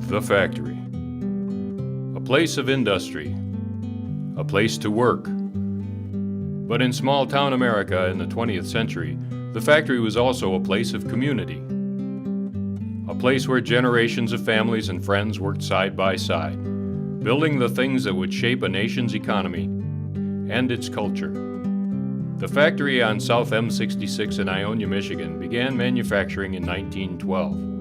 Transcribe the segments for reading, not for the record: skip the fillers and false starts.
The factory. A place of industry. A place to work. But in small-town America in the 20th century, the factory was also a place of community. A place where generations of families and friends worked side by side, building the things that would shape a nation's economy and its culture. The factory on South M66 in Ionia, Michigan began manufacturing in 1912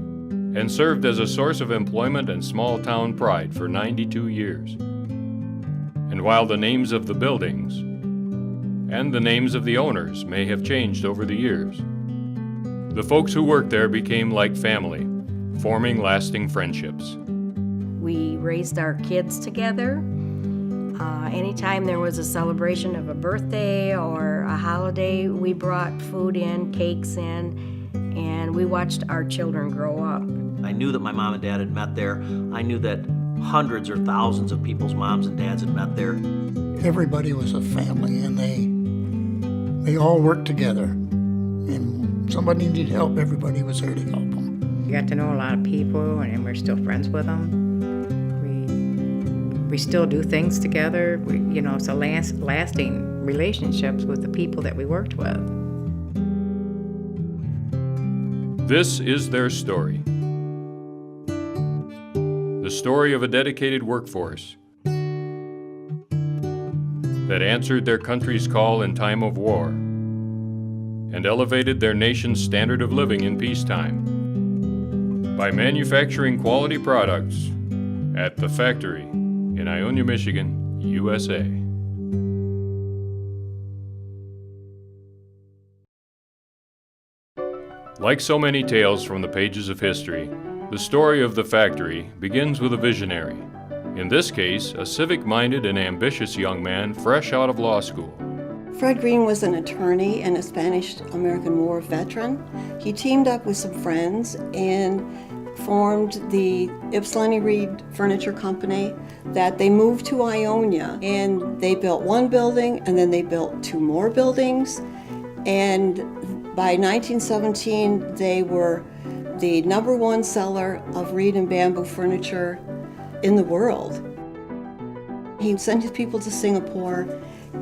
and served as a source of employment and small-town pride for 92 years. And while the names of the buildings and the names of the owners may have changed over the years, the folks who worked there became like family, forming lasting friendships. We raised our kids together. Anytime there was a celebration of a birthday or a holiday, we brought food in, cakes in, and we watched our children grow up. I knew that my mom and dad had met there. I knew that hundreds or thousands of people's moms and dads had met there. Everybody was a family, and they all worked together. And somebody needed help, everybody was there to help them. We got to know a lot of people, and we're still friends with them. We still do things together. It's a lasting relationships with the people that we worked with. This is their story. The story of a dedicated workforce that answered their country's call in time of war and elevated their nation's standard of living in peacetime by manufacturing quality products at the factory in Ionia, Michigan, USA. Like so many tales from the pages of history, the story of the factory begins with a visionary. In this case, a civic-minded and ambitious young man fresh out of law school. Fred Green was an attorney and a Spanish-American War veteran. He teamed up with some friends and formed the Ypsilanti Reed Furniture Company that they moved to Ionia, and they built one building and then they built two more buildings, and by 1917 they were the #1 seller of reed and bamboo furniture in the world. He sent his people to Singapore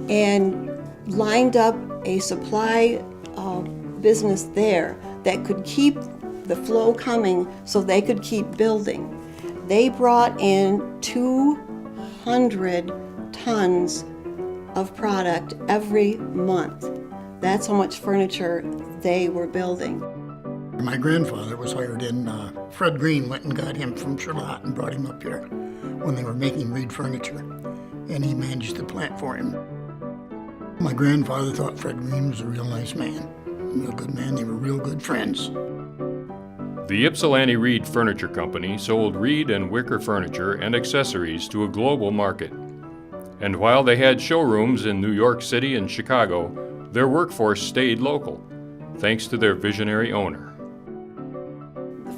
and lined up a supply business there that could keep the flow coming so they could keep building. They brought in 200 tons of product every month. That's how much furniture they were building. My grandfather was hired in. Fred Green went and got him from Charlotte and brought him up here when they were making reed furniture, and he managed the plant for him. My grandfather thought Fred Green was a real nice man, a real good man. They were real good friends. The Ypsilanti Reed Furniture Company sold reed and wicker furniture and accessories to a global market. And while they had showrooms in New York City and Chicago, their workforce stayed local, thanks to their visionary owner.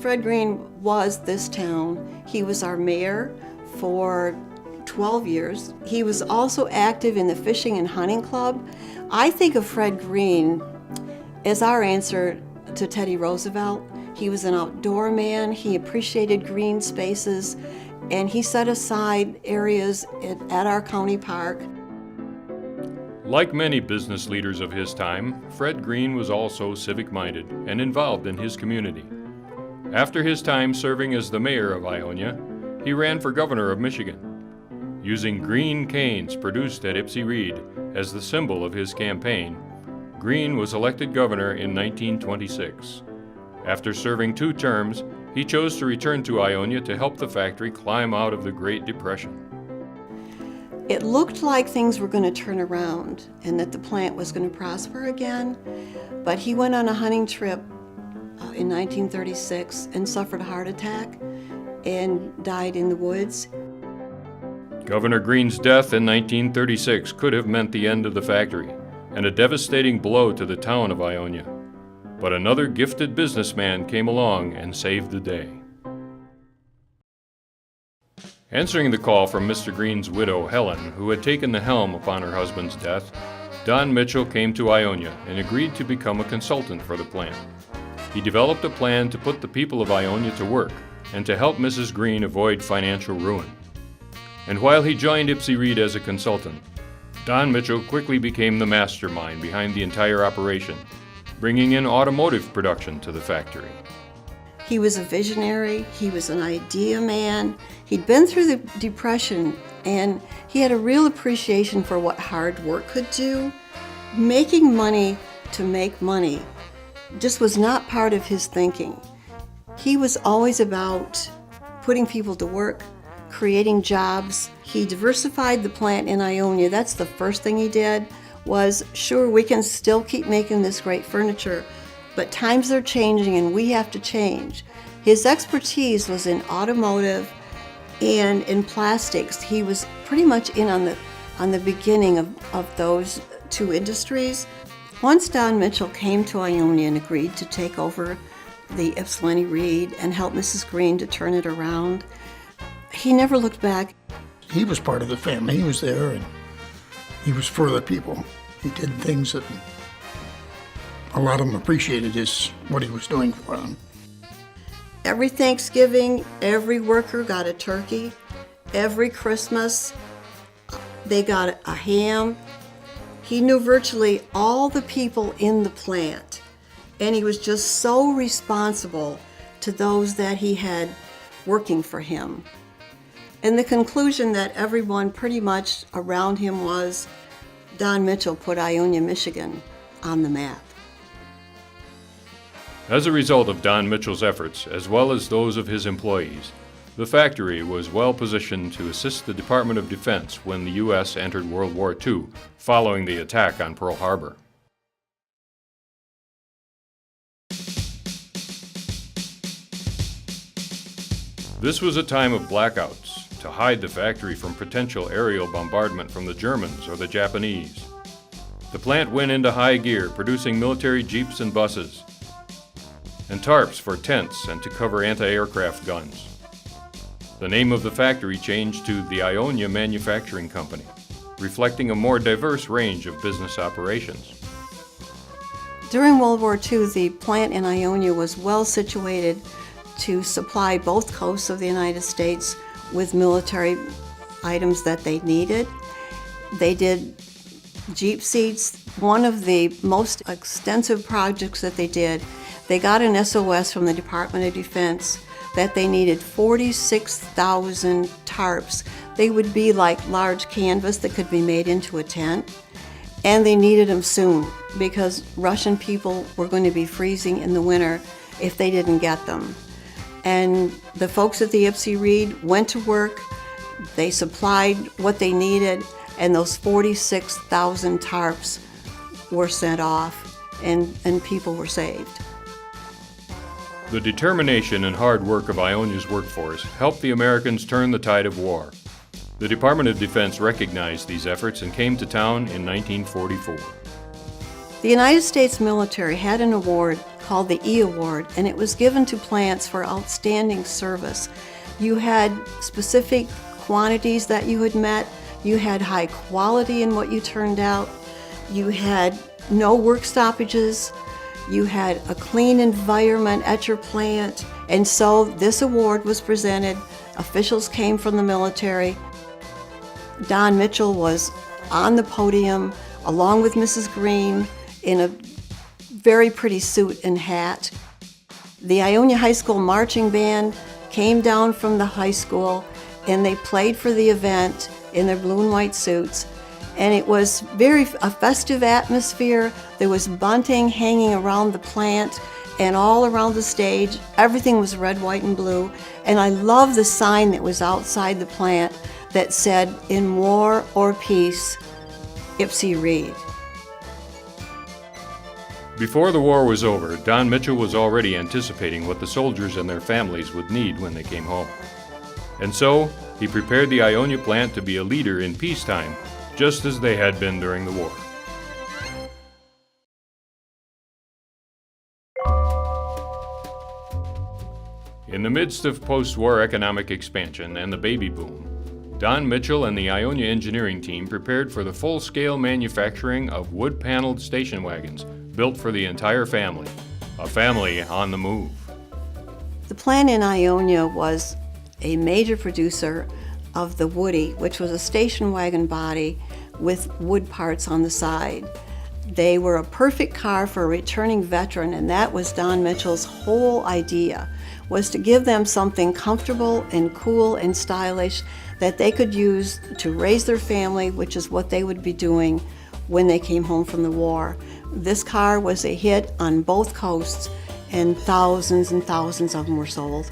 Fred Green was this town. He was our mayor for 12 years. He was also active in the fishing and hunting club. I think of Fred Green as our answer to Teddy Roosevelt. He was an outdoor man. He appreciated green spaces, and he set aside areas at our county park. Like many business leaders of his time, Fred Green was also civic-minded and involved in his community. After his time serving as the mayor of Ionia, he ran for governor of Michigan, using green canes produced at Ypsi Reed as the symbol of his campaign. Green was elected governor in 1926. After serving 2 terms, he chose to return to Ionia to help the factory climb out of the Great Depression. It looked like things were going to turn around and that the plant was going to prosper again, but he went on a hunting trip in 1936 and suffered a heart attack and died in the woods. Governor Green's death in 1936 could have meant the end of the factory and a devastating blow to the town of Ionia. But another gifted businessman came along and saved the day. Answering the call from Mr. Green's widow, Helen, who had taken the helm upon her husband's death, Don Mitchell came to Ionia and agreed to become a consultant for the plant. He developed a plan to put the people of Ionia to work and to help Mrs. Green avoid financial ruin. And while he joined Ipsy Reed as a consultant, Don Mitchell quickly became the mastermind behind the entire operation, bringing in automotive production to the factory. He was a visionary, he was an idea man. He'd been through the Depression and he had a real appreciation for what hard work could do. Making money to make money just was not part of his thinking. He was always about putting people to work, creating jobs. He diversified the plant in Ionia. That's the first thing he did, was sure, we can still keep making this great furniture, but times are changing and we have to change. His expertise was in automotive and in plastics. He was pretty much in on the beginning of those two industries. Once Don Mitchell came to Ionia and agreed to take over the Ypsilanti Reed and help Mrs. Green to turn it around, he never looked back. He was part of the family. He was there, and he was for the people. He did things that a lot of them appreciated what he was doing for them. Every Thanksgiving, every worker got a turkey. Every Christmas, they got a ham. He knew virtually all the people in the plant, and he was just so responsible to those that he had working for him. And the conclusion that everyone pretty much around him was, Don Mitchell put Ionia, Michigan on the map. As a result of Don Mitchell's efforts, as well as those of his employees, the factory was well positioned to assist the Department of Defense when the U.S. entered World War II, following the attack on Pearl Harbor. This was a time of blackouts to hide the factory from potential aerial bombardment from the Germans or the Japanese. The plant went into high gear, producing military jeeps and buses, and tarps for tents and to cover anti-aircraft guns. The name of the factory changed to the Ionia Manufacturing Company, reflecting a more diverse range of business operations. During World War II, the plant in Ionia was well situated to supply both coasts of the United States with military items that they needed. They did Jeep seats. One of the most extensive projects that they did, they got an SOS from the Department of Defense that they needed 46,000 tarps. They would be like large canvas that could be made into a tent. And they needed them soon because Russian people were going to be freezing in the winter if they didn't get them. And the folks at the Ipsy Reed went to work, they supplied what they needed, and those 46,000 tarps were sent off, and people were saved. The determination and hard work of Ionia's workforce helped the Americans turn the tide of war. The Department of Defense recognized these efforts and came to town in 1944. The United States military had an award called the E Award, and it was given to plants for outstanding service. You had specific quantities that you had met, you had high quality in what you turned out, you had no work stoppages, you had a clean environment at your plant, and so this award was presented. Officials came from the military. Don Mitchell was on the podium along with Mrs. Green in a very pretty suit and hat. The Ionia High School marching band came down from the high school and they played for the event in their blue and white suits. And it was a festive atmosphere. There was bunting hanging around the plant and all around the stage. Everything was red, white, and blue. And I love the sign that was outside the plant that said, "In war or peace, Ipsy Reed." Before the war was over, Don Mitchell was already anticipating what the soldiers and their families would need when they came home. And so, he prepared the Ionia plant to be a leader in peacetime, just as they had been during the war. In the midst of post-war economic expansion and the baby boom, Don Mitchell and the Ionia engineering team prepared for the full-scale manufacturing of wood-paneled station wagons built for the entire family, a family on the move. The plant in Ionia was a major producer of the Woody, which was a station wagon body with wood parts on the side. They were a perfect car for a returning veteran, and that was Don Mitchell's whole idea, was to give them something comfortable and cool and stylish that they could use to raise their family, which is what they would be doing when they came home from the war. This car was a hit on both coasts, and thousands of them were sold.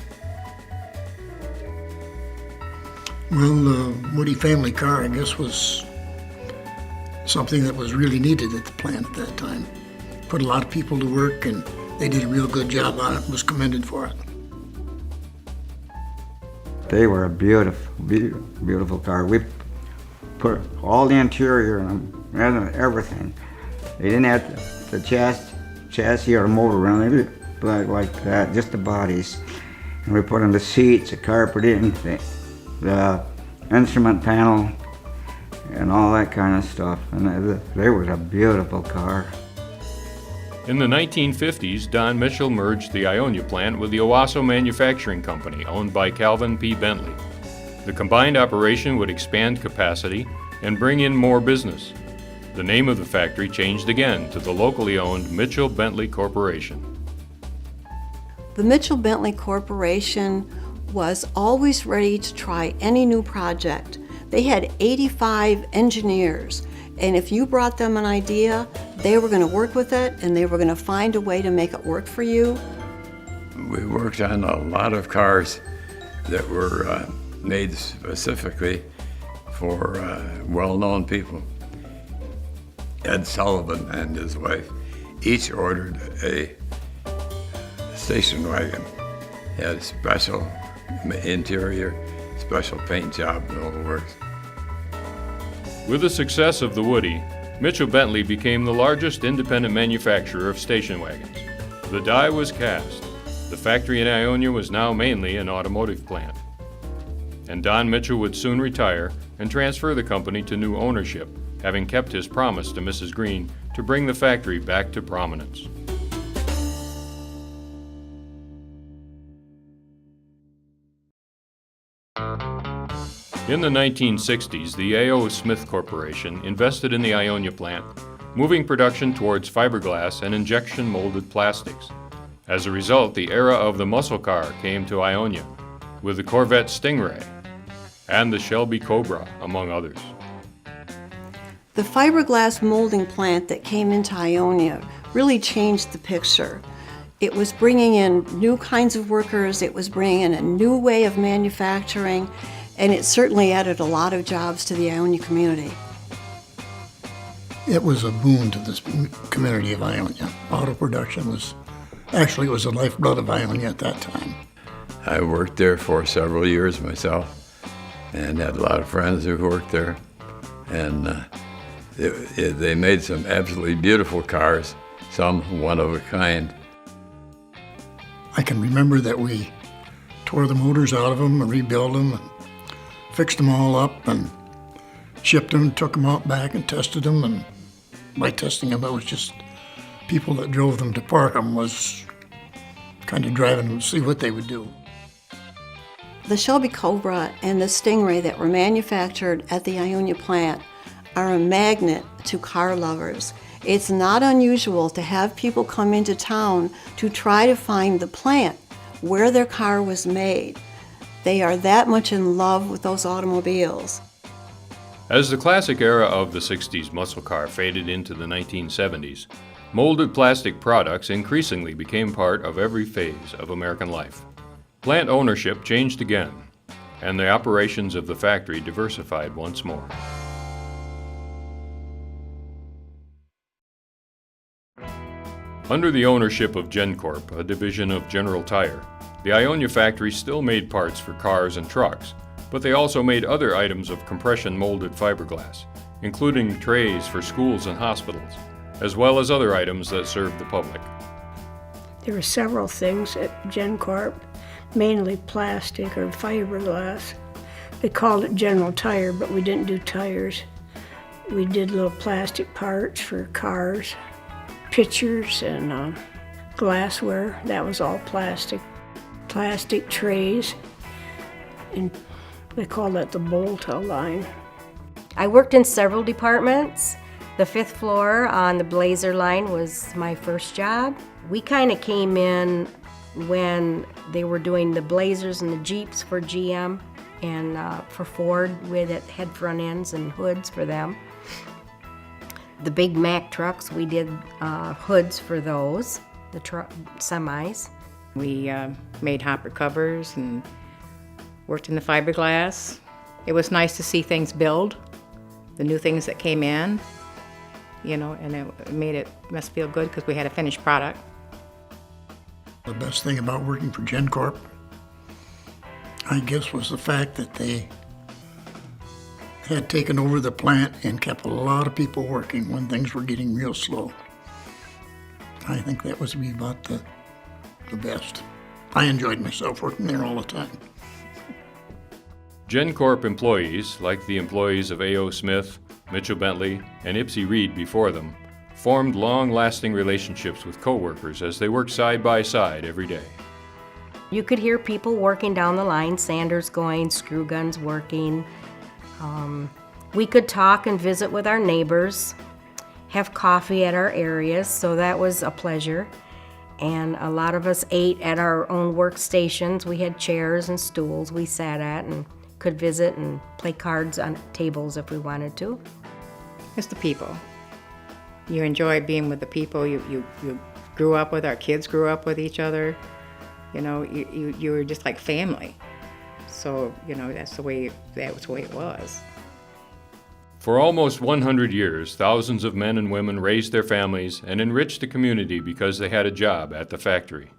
Well, the Woody family car, I guess, was something that was really needed at the plant at that time. Put a lot of people to work, and they did a real good job on it and was commended for it. They were a beautiful, beautiful car. We put all the interior in them, and everything. They didn't have the chassis or motor on it, like that, just the bodies. And we put in the seats, the carpeting, the instrument panel, and all that kind of stuff. And they were a beautiful car. In the 1950s, Don Mitchell merged the Ionia plant with the Owasso Manufacturing Company, owned by Calvin P. Bentley. The combined operation would expand capacity and bring in more business. The name of the factory changed again to the locally owned Mitchell-Bentley Corporation. The Mitchell-Bentley Corporation was always ready to try any new project. They had 85 engineers, and if you brought them an idea, they were going to work with it and they were going to find a way to make it work for you. We worked on a lot of cars that were made specifically for well-known people. Ed Sullivan and his wife each ordered a station wagon. Had a special interior, special paint job, and all the works. With the success of the Woody, Mitchell-Bentley became the largest independent manufacturer of station wagons. The die was cast. The factory in Ionia was now mainly an automotive plant. And Don Mitchell would soon retire and transfer the company to new ownership, having kept his promise to Mrs. Green to bring the factory back to prominence. In the 1960s, the A.O. Smith Corporation invested in the Ionia plant, moving production towards fiberglass and injection molded plastics. As a result, the era of the muscle car came to Ionia, with the Corvette Stingray and the Shelby Cobra, among others. The fiberglass molding plant that came into Ionia really changed the picture. It was bringing in new kinds of workers, it was bringing in a new way of manufacturing, and it certainly added a lot of jobs to the Ionia community. It was a boon to this community of Ionia. Auto production was the lifeblood of Ionia at that time. I worked there for several years myself and had a lot of friends who worked there. And they made some absolutely beautiful cars, some one of a kind. I can remember that we tore the motors out of them and rebuilt them and fixed them all up and shipped them, took them out back and tested them. And by testing them, it was just people that drove them to park them was kind of driving them to see what they would do. The Shelby Cobra and the Stingray that were manufactured at the Ionia plant are a magnet to car lovers. It's not unusual to have people come into town to try to find the plant where their car was made. They are that much in love with those automobiles. As the classic era of the 60s muscle car faded into the 1970s, molded plastic products increasingly became part of every phase of American life. Plant ownership changed again, and the operations of the factory diversified once more. Under the ownership of GenCorp, a division of General Tire, the Ionia factory still made parts for cars and trucks, but they also made other items of compression molded fiberglass, including trays for schools and hospitals, as well as other items that served the public. There were several things at GenCorp, mainly plastic or fiberglass. They called it General Tire, but we didn't do tires. We did little plastic parts for cars, pitchers and glassware. That was all plastic. plastic trays, and they call that the Bolta line. I worked in several departments. The 5th floor on the Blazer line was my first job. We kind of came in when they were doing the Blazers and the Jeeps for GM, and for Ford, we had front ends and hoods for them. The big Mack trucks, we did hoods for those, the semis. We made hopper covers and worked in the fiberglass. It was nice to see things build, the new things that came in, you know, and it made us feel good because we had a finished product. The best thing about working for GenCorp, I guess, was the fact that they had taken over the plant and kept a lot of people working when things were getting real slow. I think that was about the best. I enjoyed myself working there all the time. GenCorp employees, like the employees of A.O. Smith, Mitchell Bentley, and Ipsy Reed before them, formed long-lasting relationships with coworkers as they worked side by side every day. You could hear people working down the line, sanders going, screw guns working. We could talk and visit with our neighbors, have coffee at our areas, so that was a pleasure. And a lot of us ate at our own workstations. We had chairs and stools we sat at and could visit and play cards on tables if we wanted to. It's the people. You enjoy being with the people. You grew up with, our kids grew up with each other. You know, you were just like family. So, you know, that was the way it was. For almost 100 years, thousands of men and women raised their families and enriched the community because they had a job at the factory.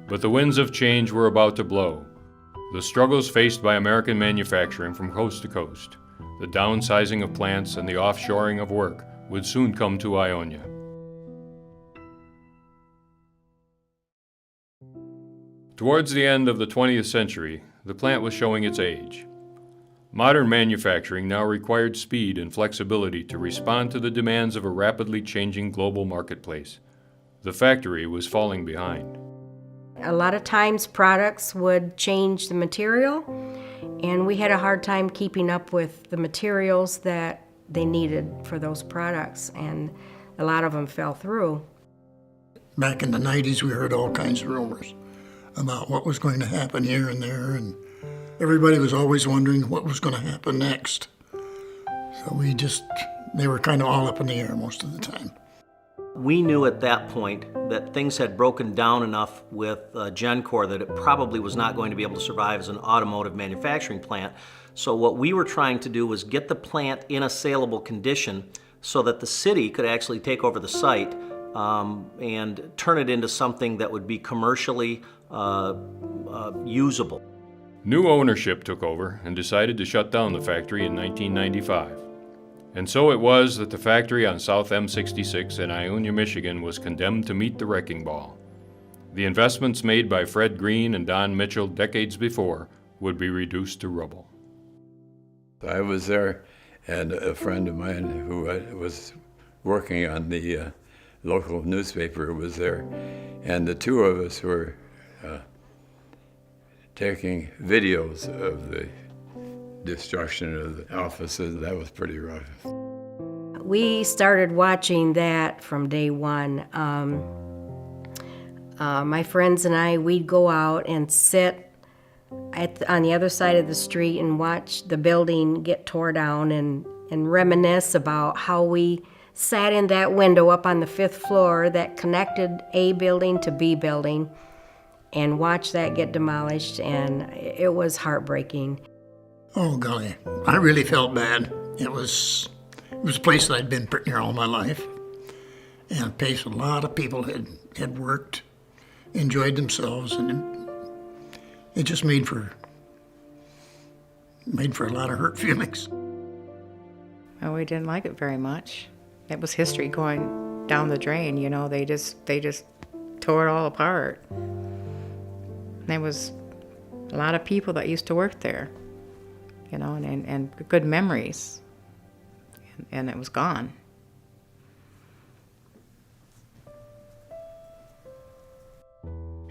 But the winds of change were about to blow. The struggles faced by American manufacturing from coast to coast, the downsizing of plants and the offshoring of work would soon come to Ionia. Towards the end of the 20th century, the plant was showing its age. Modern manufacturing now required speed and flexibility to respond to the demands of a rapidly changing global marketplace. The factory was falling behind. A lot of times products would change the material, and we had a hard time keeping up with the materials that they needed for those products, and a lot of them fell through. Back in the 90s, we heard all kinds of rumors about what was going to happen here and there, and everybody was always wondering what was going to happen next. So they were kind of all up in the air most of the time. We knew at that point that things had broken down enough with GenCorp that it probably was not going to be able to survive as an automotive manufacturing plant. So what we were trying to do was get the plant in a saleable condition so that the city could actually take over the site and turn it into something that would be commercially usable. New ownership took over and decided to shut down the factory in 1995. And so it was that the factory on South M66 in Ionia, Michigan was condemned to meet the wrecking ball. The investments made by Fred Green and Don Mitchell decades before would be reduced to rubble. I was there, and a friend of mine who was working on the local newspaper was there, and the two of us were taking videos of the destruction of the offices. That was pretty rough. We started watching that from day one. My friends and I, we'd go out and sit on the other side of the street and watch the building get tore down and reminisce about how we sat in that window up on the 5th floor that connected A building to B building and watched that get demolished, and it was heartbreaking. Oh, golly. I really felt bad. It was a place that I'd been pretty near all my life, and a place a lot of people had worked, enjoyed themselves, and it just made for a lot of hurt feelings. Oh, we didn't like it very much. It was history going down the drain, you know. They just tore it all apart. There was a lot of people that used to work there, you know, and good memories, and it was gone.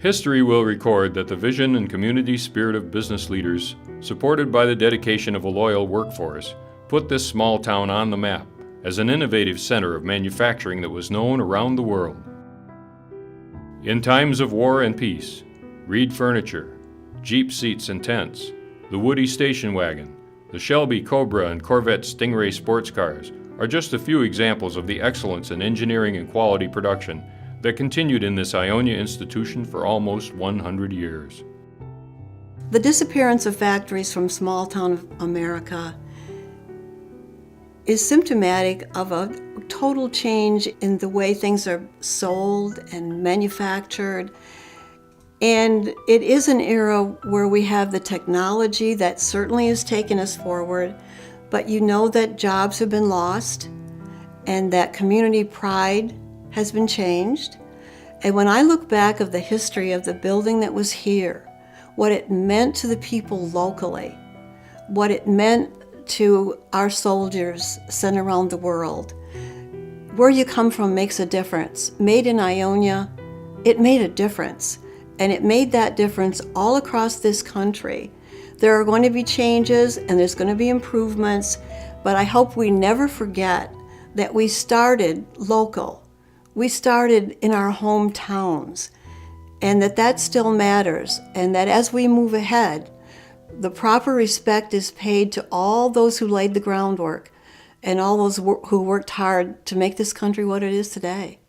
History will record that the vision and community spirit of business leaders, supported by the dedication of a loyal workforce, put this small town on the map as an innovative center of manufacturing that was known around the world. In times of war and peace, Reed furniture, Jeep seats and tents, the Woody station wagon, the Shelby Cobra and Corvette Stingray sports cars are just a few examples of the excellence in engineering and quality production that continued in this Ionia institution for almost 100 years. The disappearance of factories from small town America is symptomatic of a total change in the way things are sold and manufactured. And it is an era where we have the technology that certainly has taken us forward, but you know that jobs have been lost and that community pride has been changed. And when I look back of the history of the building that was here, what it meant to the people locally, what it meant to our soldiers sent around the world, where you come from makes a difference. Made in Ionia, it made a difference. And it made that difference all across this country. There are going to be changes and there's going to be improvements, but I hope we never forget that we started local. We started in our hometowns, and that still matters, and that as we move ahead, the proper respect is paid to all those who laid the groundwork and all those who worked hard to make this country what it is today.